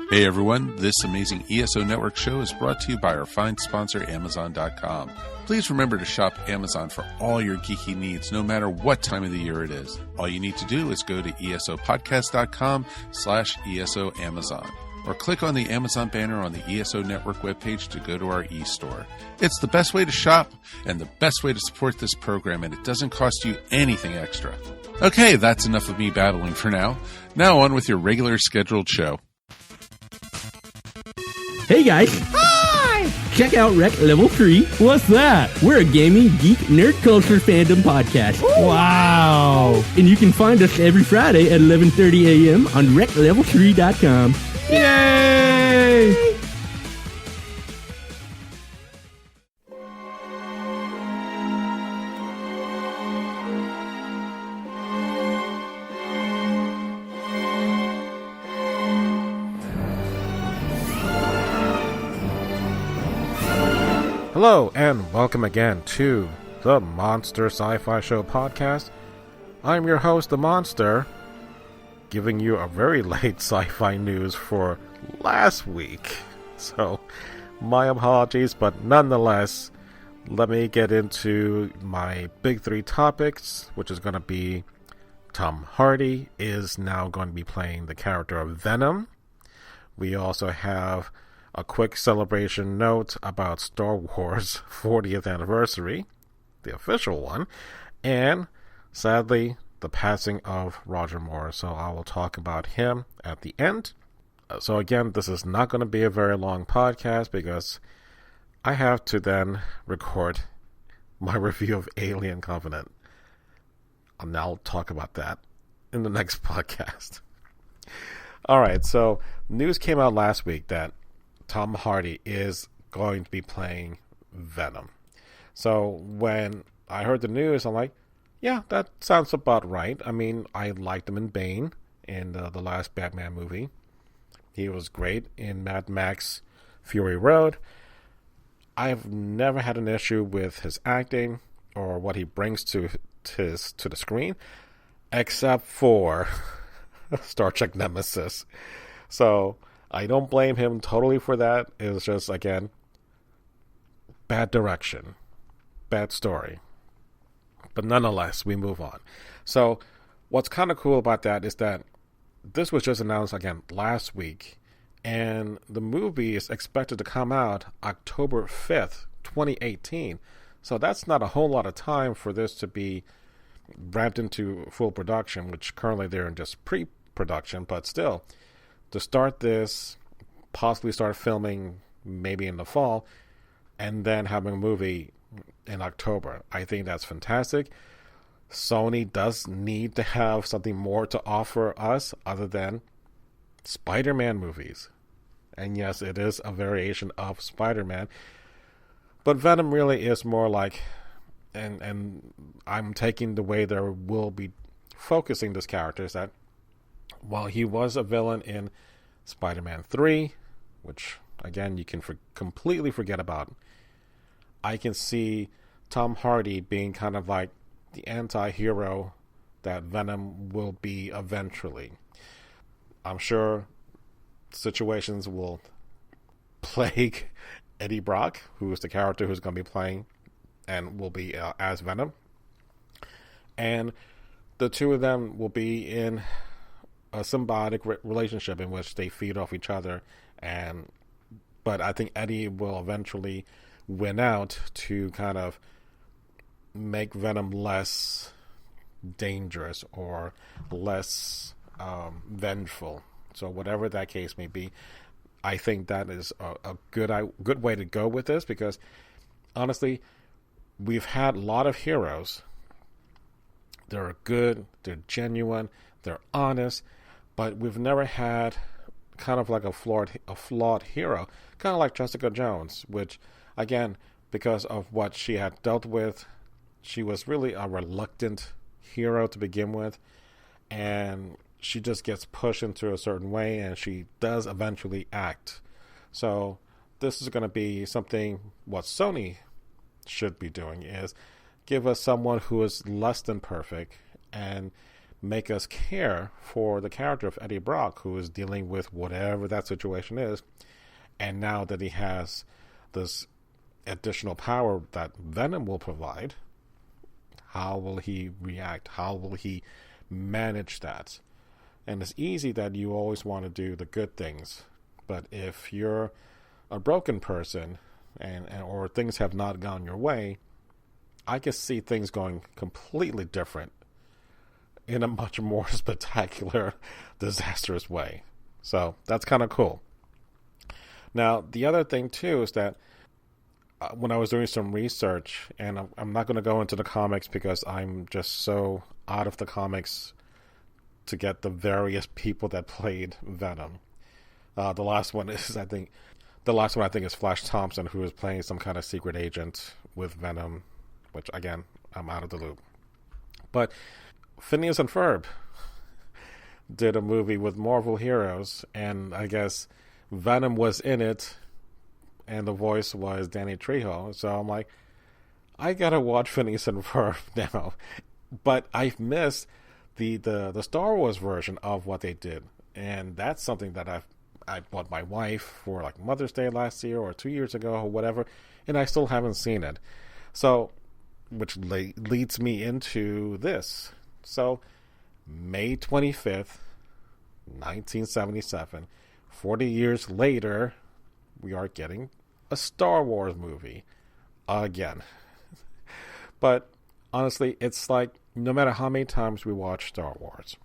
Hey everyone, this amazing ESO Network show is brought to you by our fine sponsor, Amazon.com. Please remember to shop Amazon for all your geeky needs, no matter what time of the year it is. All you need to do is go to esopodcast.com/ESO Amazon, or click on the Amazon banner on the ESO Network webpage to go to our e-store. It's the best way to shop and the best way to support this program, and it doesn't cost you anything extra. Okay, that's enough of me babbling for now. Now on with your regular scheduled show. Hey guys! Hi! Check out Rec Level 3. What's that? We're a gaming, geek, nerd culture fandom podcast. Ooh. Wow! And you can find us every Friday at 11:30 a.m. on reclevel3.com. Yay! Hello, and welcome again to the Monster Sci-Fi Show podcast. I'm your host, The Monster, giving you a very late sci-fi news for last week. So, my apologies, but nonetheless, let me get into my big three topics, which is going to be Tom Hardy is now going to be playing the character of Venom. We also have a quick celebration note about Star Wars 40th anniversary, the official one, and sadly, the passing of Roger Moore. So I will talk about him at the end. So again, this is not going to be a very long podcast because I have to then record my review of Alien Covenant. And I'll talk about that in the next podcast. Alright, so news came out last week that Tom Hardy is going to be playing Venom. So when I heard the news, I'm like, yeah, that sounds about right. I mean, I liked him in Bane in the last Batman movie. He was great in Mad Max Fury Road. I've never had an issue with his acting or what he brings to the screen, except for Star Trek Nemesis. So I don't blame him totally for that. It was just, again, bad direction, bad story. But nonetheless, we move on. So what's kind of cool about that is that this was just announced, again, last week. And the movie is expected to come out October 5th, 2018. So that's not a whole lot of time for this to be ramped into full production, which currently they're in just pre-production. But still, to start this, possibly start filming maybe in the fall, and then having a movie in October. I think that's fantastic. Sony does need to have something more to offer us other than Spider-Man movies. And yes, it is a variation of Spider-Man. But Venom really is more like, and I'm taking the way they will be focusing this character is that while he was a villain in Spider-Man 3, which, again, you can completely forget about, I can see Tom Hardy being kind of like the anti-hero that Venom will be eventually. I'm sure situations will plague Eddie Brock, who is the character who's going to be playing and will be as Venom. And the two of them will be in a symbiotic relationship in which they feed off each other, but I think Eddie will eventually win out to kind of make Venom less dangerous or less vengeful. So whatever that case may be, I think that is a good way to go with this, because honestly, we've had a lot of heroes. They're good, they're genuine, they're honest, but we've never had kind of like a flawed hero, kind of like Jessica Jones, which, again, because of what she had dealt with, she was really a reluctant hero to begin with, and she just gets pushed into a certain way, and she does eventually act. So this is going to be something what Sony should be doing, is give us someone who is less than perfect and make us care for the character of Eddie Brock, who is dealing with whatever that situation is. And now that he has this additional power that Venom will provide, how will he react? How will he manage that? And it's easy that you always want to do the good things. But if you're a broken person and or things have not gone your way, I can see things going completely different in a much more spectacular, disastrous way. So that's kind of cool. Now, the other thing, too, is that when I was doing some research, and I'm not going to go into the comics because I'm just so out of the comics to get the various people that played Venom. The last one is, I think is Flash Thompson, who is playing some kind of secret agent with Venom, which, again, I'm out of the loop. But Phineas and Ferb did a movie with Marvel Heroes, and I guess Venom was in it, and the voice was Danny Trejo. So I'm like, I gotta watch Phineas and Ferb now. But I've missed the Star Wars version of what they did, and that's something that I bought my wife for like Mother's Day last year or 2 years ago or whatever, and I still haven't seen it. So, which leads me into this. So, May 25th, 1977, 40 years later, we are getting a Star Wars movie again. But honestly, it's like no matter how many times we watch Star Wars,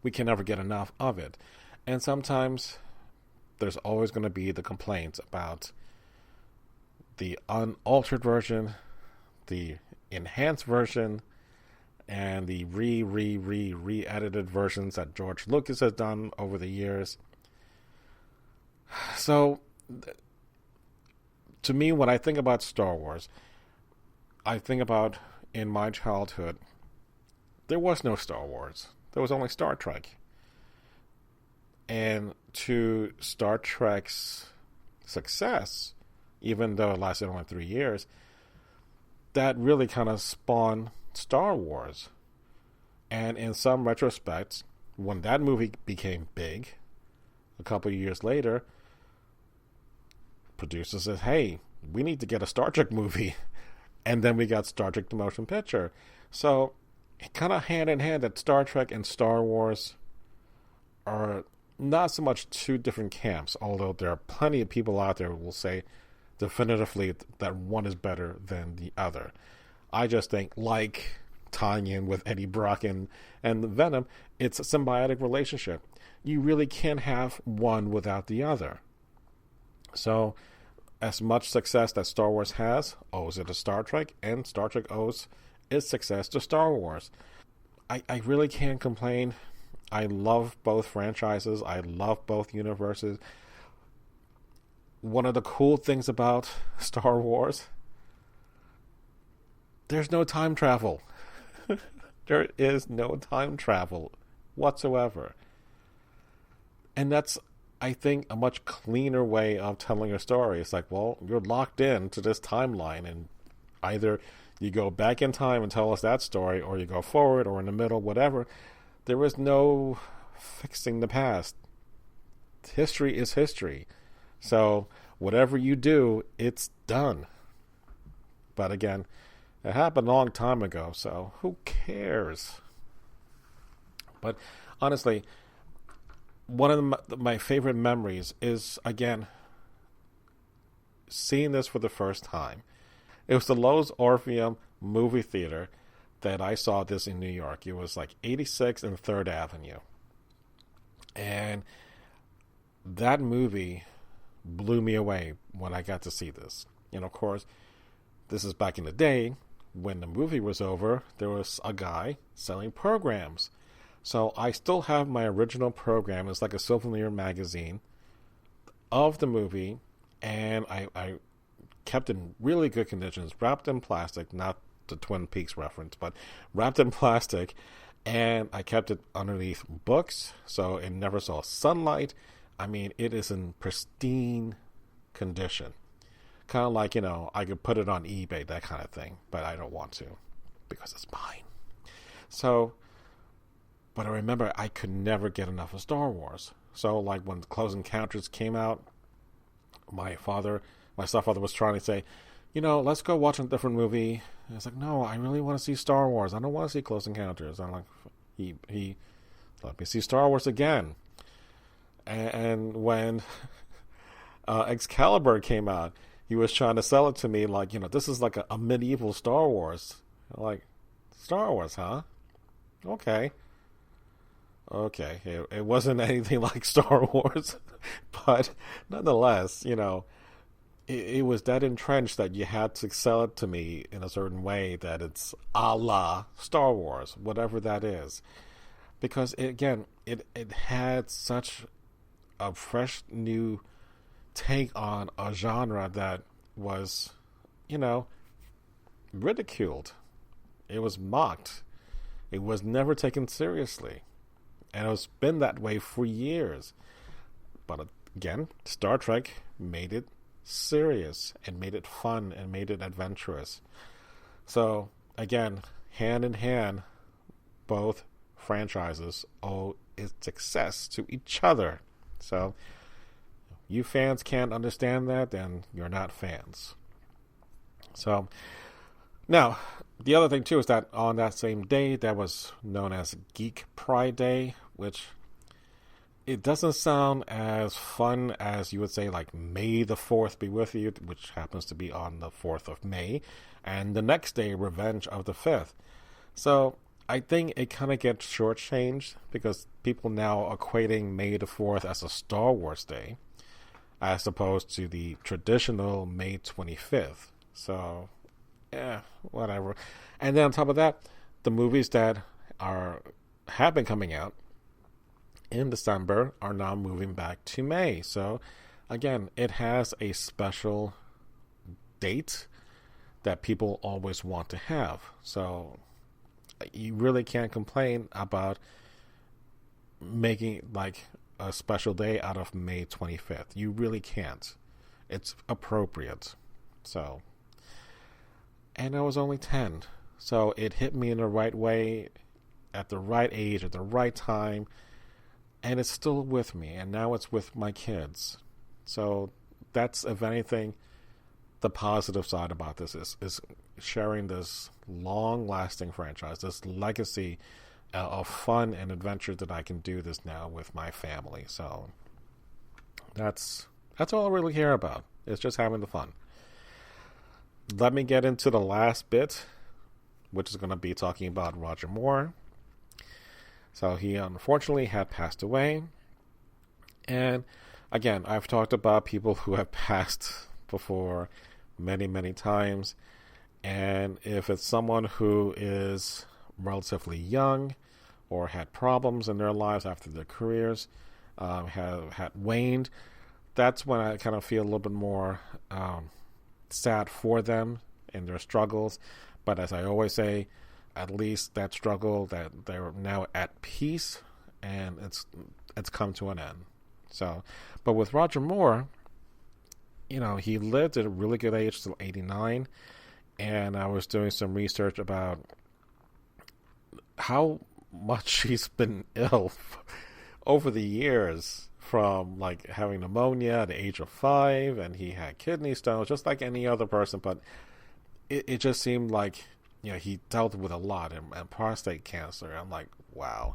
we can never get enough of it. And sometimes there's always going to be the complaints about the unaltered version, the enhanced version, and the re-edited versions that George Lucas has done over the years. So, to me, when I think about Star Wars, I think about, in my childhood, there was no Star Wars. There was only Star Trek. And to Star Trek's success, even though it lasted only 3 years, that really kind of spawned Star Wars. And in some retrospects, when that movie became big, a couple of years later, producers said, hey, we need to get a Star Trek movie. And then we got Star Trek the Motion Picture. So, kind of hand in hand that Star Trek and Star Wars are not so much two different camps, although there are plenty of people out there who will say definitively that one is better than the other. I just think, like tying in with Eddie Brock and Venom, it's a symbiotic relationship. You really can't have one without the other. So, as much success that Star Wars has owes it to Star Trek, and Star Trek owes its success to Star Wars. I really can't complain. I love both franchises. I love both universes. One of the cool things about Star Wars, there's no time travel. There is no time travel whatsoever. And that's, I think, a much cleaner way of telling a story. It's like, well, you're locked in to this timeline, and either you go back in time and tell us that story, or you go forward or in the middle, whatever. There is no fixing the past. History is history. So whatever you do, it's done. But again, it happened a long time ago, so who cares? But honestly, one of my favorite memories is, again, seeing this for the first time. It was the Lowe's Orpheum movie theater that I saw this in New York. It was like 86th and 3rd Avenue. And that movie blew me away when I got to see this. And of course, this is back in the day when the movie was over, there was a guy selling programs. So I still have my original program. It's like a souvenir magazine of the movie, and I kept it in really good conditions, wrapped in plastic, not the Twin Peaks reference, but wrapped in plastic, and I kept it underneath books, so it never saw sunlight. I mean, it is in pristine condition. Kind of like, I could put it on eBay, that kind of thing, but I don't want to because it's mine. So But I remember I could never get enough of Star Wars. So, like, when Close Encounters came out, my stepfather was trying to say, let's go watch a different movie. And it's like, no, I really want to see Star Wars. I don't want to see Close Encounters. I'm like, he let me see Star Wars again. And when Excalibur came out, he was trying to sell it to me like, this is like a medieval Star Wars. I'm like, Star Wars, huh? Okay. It wasn't anything like Star Wars, but nonetheless, it was that entrenched that you had to sell it to me in a certain way that it's a la Star Wars, whatever that is. Because, it had such a fresh new take on a genre that was, ridiculed. It was mocked. It was never taken seriously. And it's been that way for years. But again, Star Trek made it serious and made it fun and made it adventurous. So, again, hand in hand, both franchises owe its success to each other. So, you fans can't understand that, then you're not fans. So, now, the other thing, too, is that on that same day, that was known as Geek Pride Day, which it doesn't sound as fun as you would say, like, May the 4th be with you, which happens to be on the 4th of May, and the next day, Revenge of the 5th. So, I think it kind of gets shortchanged because people now are equating May the 4th as a Star Wars Day, as opposed to the traditional May 25th. So, whatever. And then on top of that, the movies that have been coming out in December are now moving back to May. So, again, it has a special date that people always want to have. So, you really can't complain about making like a special day out of May 25th. You really can't. It's appropriate. So, and I was only 10. So it hit me in the right way, at the right age, at the right time. And it's still with me. And now it's with my kids. So that's, if anything, the positive side about this is sharing this long-lasting franchise, this legacy of fun and adventure that I can do this now with my family. So that's all I really care about. It's just having the fun. Let me get into the last bit, which is going to be talking about Roger Moore. So he unfortunately had passed away. And again, I've talked about people who have passed before many, many times. And if it's someone who is relatively young or had problems in their lives after their careers had waned, that's when I kind of feel a little bit more sad for them and their struggles. But as I always say, at least that struggle, that they're now at peace and it's come to an end. So, but with Roger Moore, he lived at a really good age till 89. And I was doing some research about how much he's been ill over the years, from like having pneumonia at the age of 5, and he had kidney stones just like any other person. But it just seemed like, he dealt with a lot, and prostate cancer. I'm like, wow.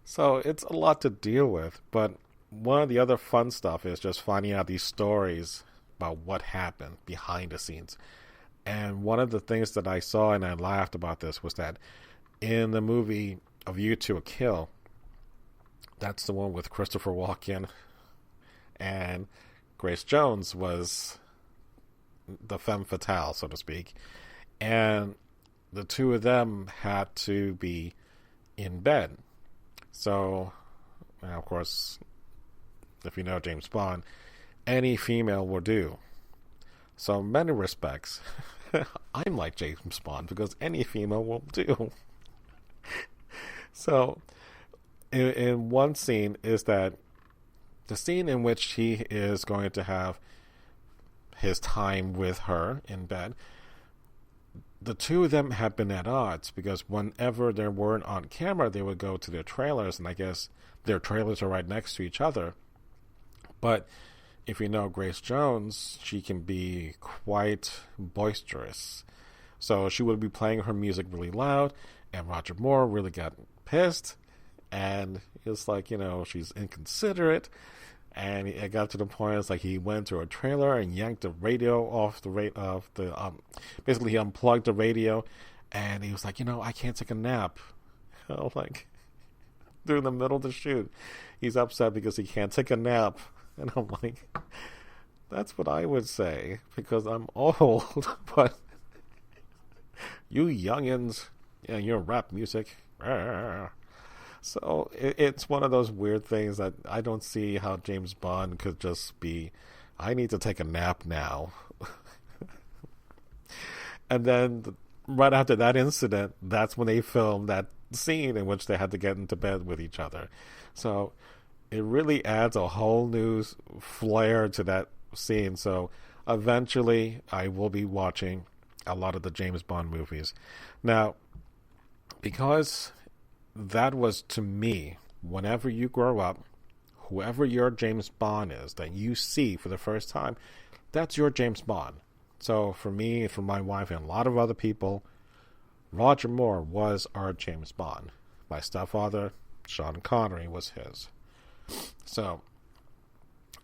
So it's a lot to deal with. But one of the other fun stuff is just finding out these stories about what happened behind the scenes. And one of the things that I saw, and I laughed about this, was that in the movie A View to a Kill, that's the one with Christopher Walken, and Grace Jones was the femme fatale, so to speak. And the two of them had to be in bed. So, of course, if you know James Bond, any female will do. So in many respects, I'm like James Bond, because any female will do. So, in one scene is that the scene in which he is going to have his time with her in bed, the two of them have been at odds because whenever they weren't on camera, they would go to their trailers, and I guess their trailers are right next to each other. But if you know Grace Jones, she can be quite boisterous. So she would be playing her music really loud, and Roger Moore really got pissed, and it's like, she's inconsiderate. And it got to the point, it's like he went to a trailer and yanked the radio off basically he unplugged the radio, and he was like, I can't take a nap. Like, during the middle of the shoot, he's upset because he can't take a nap. And I'm like, that's what I would say, because I'm old, but you youngins, your rap music. So it's one of those weird things that I don't see how James Bond could just be, I need to take a nap now. And then right after that incident, that's when they filmed that scene in which they had to get into bed with each other. So it really adds a whole new flair to that scene. So eventually I will be watching a lot of the James Bond movies. Now, because that was, to me, whenever you grow up, whoever your James Bond is that you see for the first time, that's your James Bond. So for me, for my wife, and a lot of other people, Roger Moore was our James Bond. My stepfather, Sean Connery, was his. So,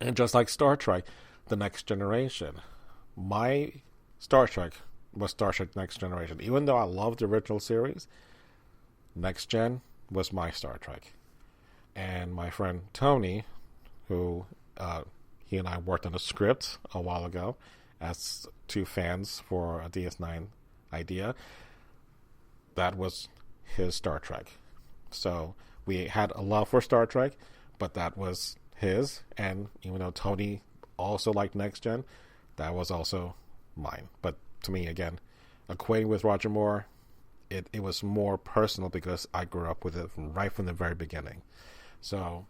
and just like Star Trek, The Next Generation, my Star Trek was Star Trek Next Generation. Even though I loved the original series, Next Gen was my Star Trek. And my friend Tony, who he and I worked on a script a while ago as two fans for a DS9 idea, that was his Star Trek. So we had a love for Star Trek, but that was his. And even though Tony also liked Next Gen, that was also mine. But to me, again, equating with Roger Moore, it was more personal because I grew up with it right from the very beginning. So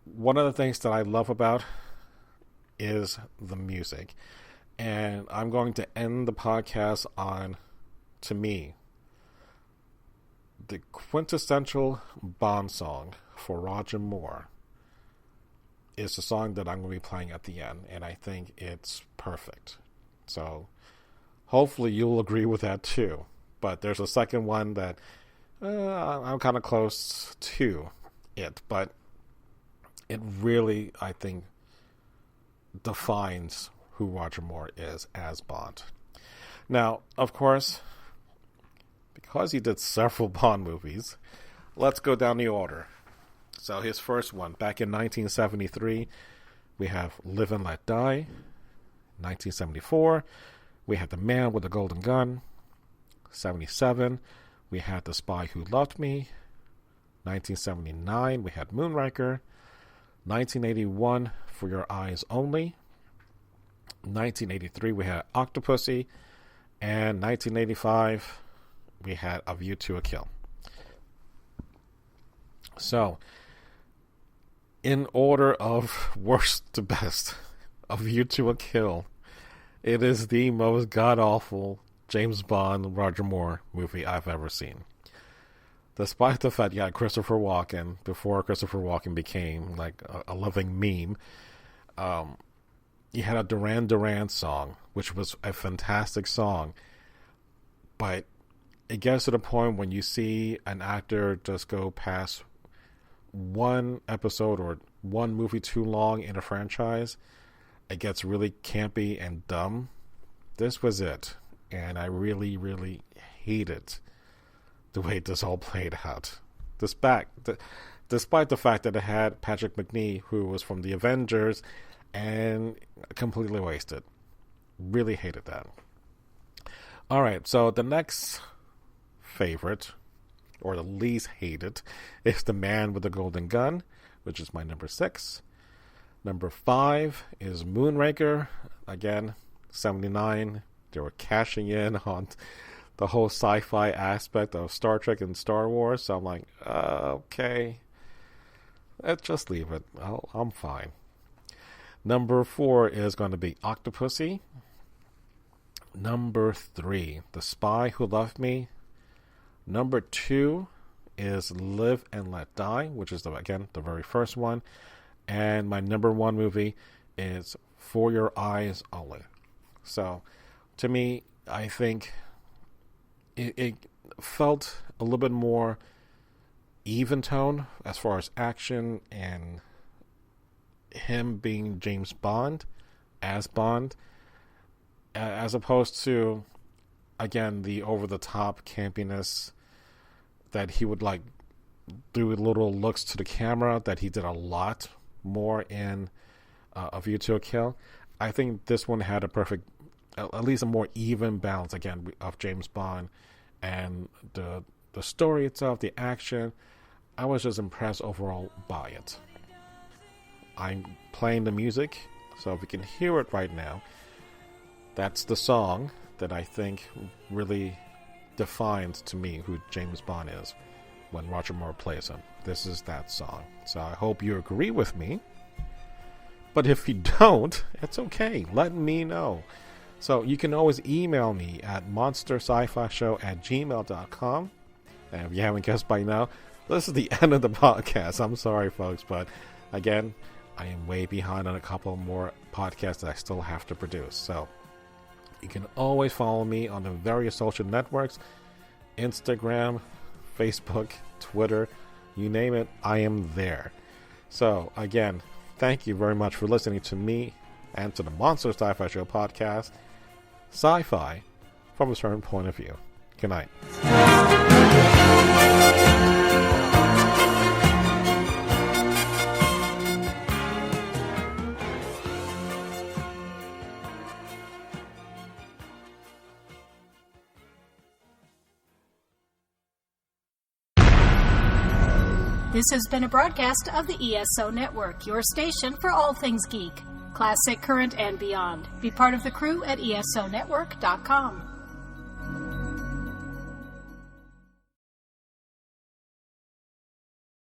one of the things that I love about is the music. And I'm going to end the podcast on, to me, the quintessential Bond song for Roger Moore is the song that I'm going to be playing at the end. And I think it's perfect. So hopefully you'll agree with that too. But there's a second one that I'm kind of close to it. But it really, I think, defines who Roger Moore is as Bond. Now, of course, because he did several Bond movies, let's go down the order. So his first one, back in 1973, we have Live and Let Die. 1974, we had The Man with the Golden Gun. 77, we had The Spy Who Loved Me. 1979, we had Moonraker. 1981, For Your Eyes Only. 1983, we had Octopussy. And 1985, we had A View to a Kill. So, in order of worst to best, A View to a Kill, it is the most god-awful James Bond, Roger Moore movie I've ever seen. Despite the fact you had Christopher Walken, before Christopher Walken became like a living meme, you had a Duran Duran song, which was a fantastic song, but it gets to the point when you see an actor just go past one episode or one movie too long in a franchise, it gets really campy and dumb. This was it, and I really, really hated the way this all played out. Despite the fact that it had Patrick McNee, who was from the Avengers, and completely wasted. Really hated that. Alright, so the next favorite, or the least hated, is The Man with the Golden Gun, which is my number 6. Number 5 is Moonraker. Again, 79. They were cashing in on the whole sci-fi aspect of Star Trek and Star Wars. So I'm like, okay, let's just leave it. I'm fine. Number 4 is going to be Octopussy. Number 3, The Spy Who Loved Me. Number 2 is Live and Let Die, which is, again, the very first one. And my number 1 movie is For Your Eyes Only. So, to me, I think it felt a little bit more even tone as far as action and him being James Bond as Bond, as opposed to, again, the over-the-top campiness that he would like do little looks to the camera that he did a lot more in A View to a Kill. I think this one had a perfect, at least a more even balance, again, of James Bond and the story itself, the action. I was just impressed overall by it. I'm playing the music, so if you can hear it right now, that's the song that I think really defines to me who James Bond is when Roger Moore plays him. This is that song. So I hope you agree with me. But if you don't, it's okay. Let me know. So you can always email me at monsterscifishow@gmail.com. And if you haven't guessed by now, this is the end of the podcast. I'm sorry, folks, but again, I am way behind on a couple more podcasts that I still have to produce. So you can always follow me on the various social networks, Instagram, Facebook, Twitter, you name it, I am there. So again, thank you very much for listening to me and to the Monster Sci-Fi Show podcast, sci-fi from a certain point of view. Good night. This has been a broadcast of the ESO Network, your station for all things geek, classic, current, and beyond. Be part of the crew at esonetwork.com.